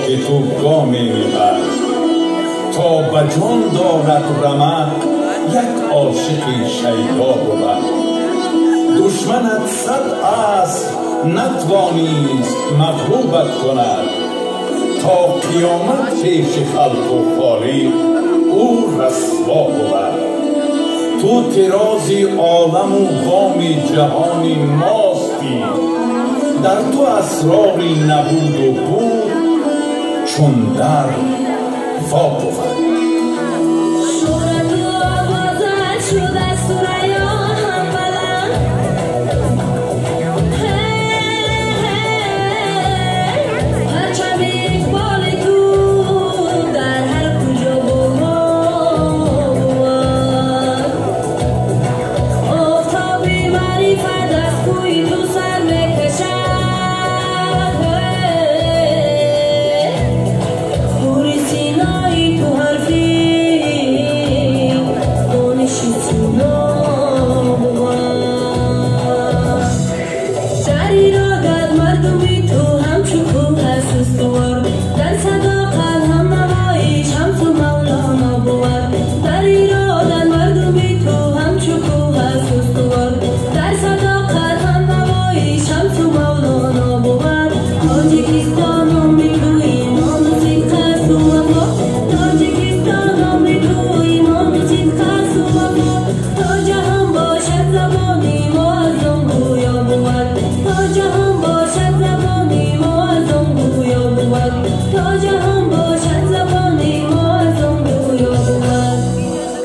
که تو گامی میبر تا به جان دارد رمق یک عاشقی شیدا بود. دشمنت 100 عصر نتوانیست مغلوبت کند تا قیامت پیش خلق و خالق او رسوا بود. تو طرازی عالم و بامی جهانی ماستی، در تو اسراری نبود و بود چون در وا بود.